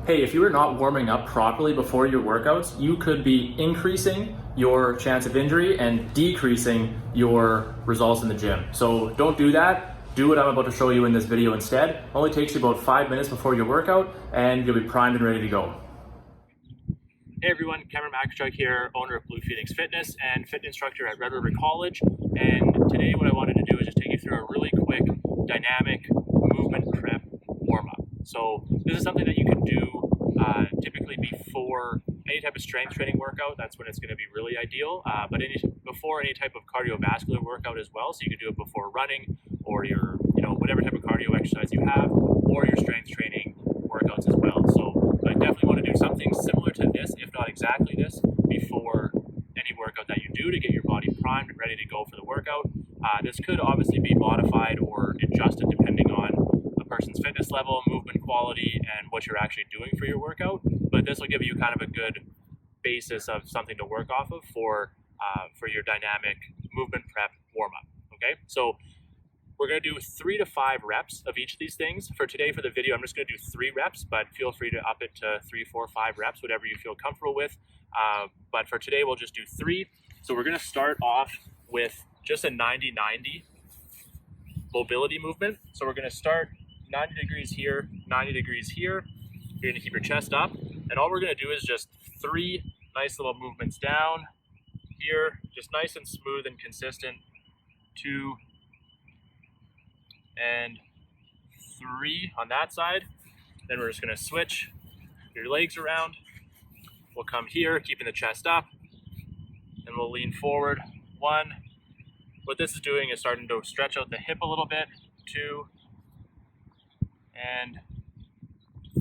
hey, if you are not warming up properly before your workouts, you could be increasing your chance of injury and decreasing your results in the gym. So don't do that. Do what I'm about to show you in this video instead. It only takes you about 5 minutes before your workout and you'll be primed and ready to go. Hey everyone, Cameron McIntyre here, owner of Blue Phoenix Fitness and fitness instructor at Red River College. And today what I wanted to do is just take you through a really quick dynamic movement prep warm-up. So this is something that you can do typically before any type of strength training workout. That's when it's going to be really ideal, but before any type of cardiovascular workout as well. So you can do it before running or your, whatever type of cardio exercise you have, or your strength training workouts as well. So I definitely want to do something similar to this, if not exactly this, before any workout that you do to get your body primed and ready to go for the workout. This could obviously be modified or adjusted depending on a person's fitness level, movement quality, and what you're actually doing for your workout. But this will give you kind of a good basis of something to work off of for your dynamic movement prep warm-up. Okay, so we're going to do 3 to 5 reps of each of these things. For today, for the video, I'm just going to do 3 reps, but feel free to up it to 3, 4, 5 reps, whatever you feel comfortable with. But for today, we'll just do 3. So we're going to start off with just a 90-90 mobility movement. So we're going to start 90 degrees here, 90 degrees here. You're going to keep your chest up. And all we're going to do is just 3 nice little movements down here, just nice and smooth and consistent. 2 and 3 on that side. Then we're just going to switch your legs around. We'll come here, keeping the chest up, and we'll lean forward. 1. What this is doing is starting to stretch out the hip a little bit. 2 and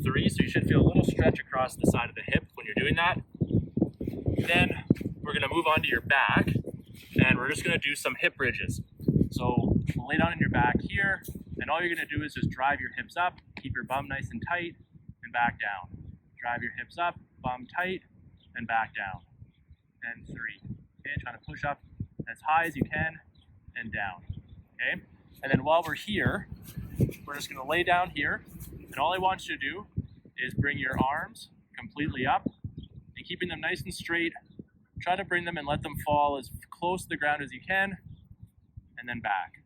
3. So you should feel a little stretch across the side of the hip when you're doing that. Then we're going to move on to your back, and we're just going to do some hip bridges. So lay down on your back here, and all you're going to do is just drive your hips up, keep your bum nice and tight, and back down. Drive your hips up, bum tight, and back down. And 3. Okay, trying to push up as high as you can and down. Okay, and then while we're here, we're just going to lay down here, and all I want you to do is bring your arms completely up, and keeping them nice and straight. Try to bring them and let them fall as close to the ground as you can, and then back.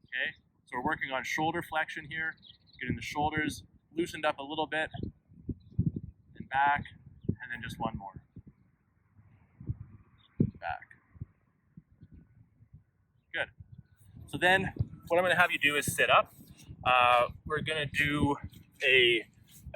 Okay, so we're working on shoulder flexion here, getting the shoulders loosened up a little bit, and back, and then just one more. Back. Good. So then what I'm going to have you do is sit up. We're going to do a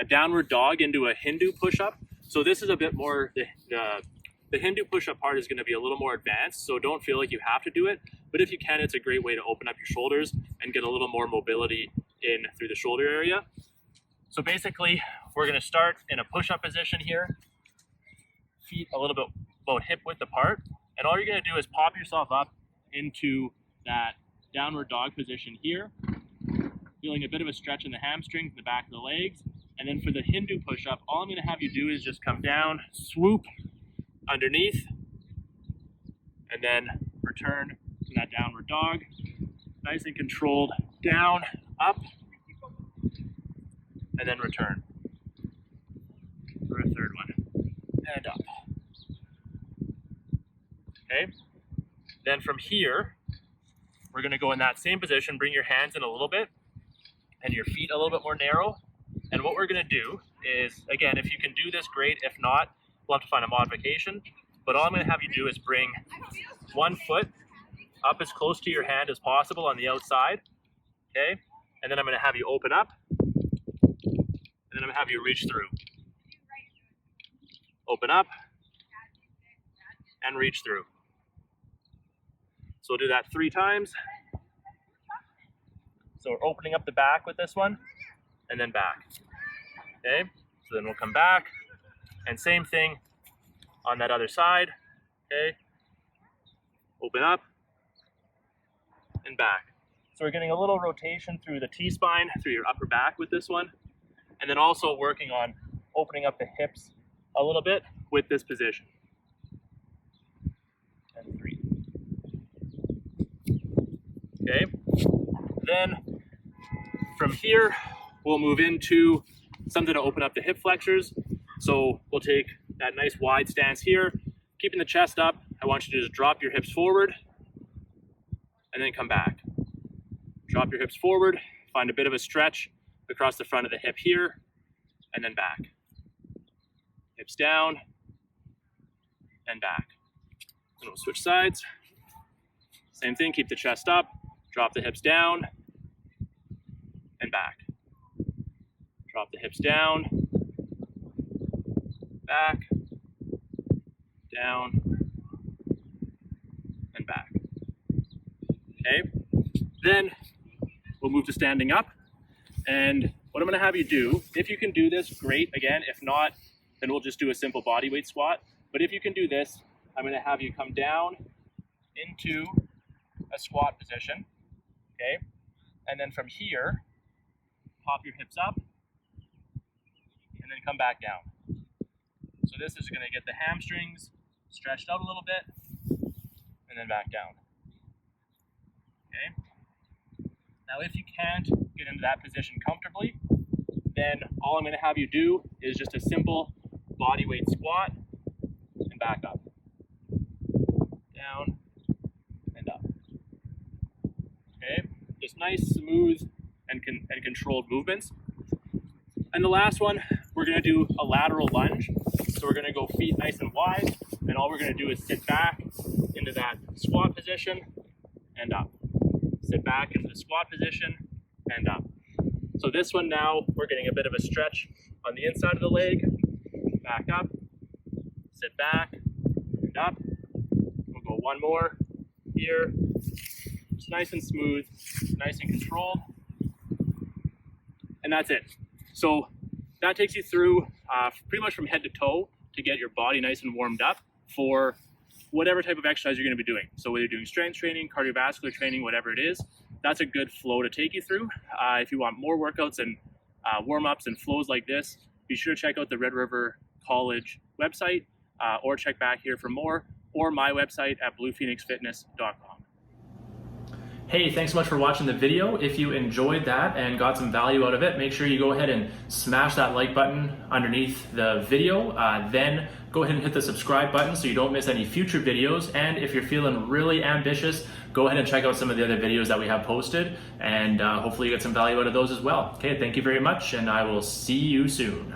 downward dog into a Hindu push-up. So this is a bit more, the Hindu push-up part is going to be a little more advanced, so don't feel like you have to do it. But if you can, it's a great way to open up your shoulders and get a little more mobility in through the shoulder area. So basically, we're going to start in a push-up position here. Feet a little bit about hip width apart. And all you're going to do is pop yourself up into that downward dog position here. Feeling a bit of a stretch in the hamstrings, the back of the legs. And then for the Hindu push-up, all I'm going to have you do is just come down, swoop underneath, and then return to that downward dog. Nice and controlled, down, up, and then return for a third one, and up. Okay, then from here, we're going to go in that same position, bring your hands in a little bit, and your feet a little bit more narrow. And what we're going to do is, again, if you can do this, great. If not, we'll have to find a modification. But all I'm going to have you do is bring one foot up as close to your hand as possible on the outside. Okay? And then I'm going to have you open up. And then I'm going to have you reach through. Open up. And reach through. So we'll do that 3 times. So we're opening up the back with this one. And then back. Okay? So then we'll come back. And same thing on that other side. Okay? Open up. And back. So we're getting a little rotation through the T-spine, through your upper back with this one. And then also working on opening up the hips a little bit with this position. And 3. Okay? Then from here, we'll move into something to open up the hip flexors. So we'll take that nice wide stance here, keeping the chest up. I want you to just drop your hips forward and then come back. Drop your hips forward, find a bit of a stretch across the front of the hip here, and then back. Hips down and back. And we'll switch sides. Same thing, keep the chest up, drop the hips down and back. Drop the hips down, back, down, and back. Okay, then we'll move to standing up. And what I'm gonna have you do, if you can do this, great. Again, if not, then we'll just do a simple body weight squat. But if you can do this, I'm gonna have you come down into a squat position, okay? And then from here, pop your hips up, and then come back down. So this is gonna get the hamstrings stretched out a little bit, and then back down, okay? Now if you can't get into that position comfortably, then all I'm gonna have you do is just a simple body weight squat and back up. Down and up. Okay, just nice, smooth, and controlled movements. And the last one, we're gonna do a lateral lunge. So we're gonna go feet nice and wide, and all we're gonna do is sit back into that squat position and up. Sit back into the squat position and up. So this one now, we're getting a bit of a stretch on the inside of the leg. Back up, sit back and up. We'll go one more here. It's nice and smooth, nice and controlled. And that's it. So that takes you through pretty much from head to toe to get your body nice and warmed up for whatever type of exercise you're gonna be doing. So whether you're doing strength training, cardiovascular training, whatever it is, that's a good flow to take you through. If you want more workouts and warm-ups and flows like this, be sure to check out the Red River College website or check back here for more, or my website at bluephoenixfitness.com. Hey, thanks so much for watching the video. If you enjoyed that and got some value out of it, make sure you go ahead and smash that like button underneath the video. Then go ahead and hit the subscribe button so you don't miss any future videos. And if you're feeling really ambitious, go ahead and check out some of the other videos that we have posted, and hopefully you get some value out of those as well. Okay, thank you very much, and I will see you soon.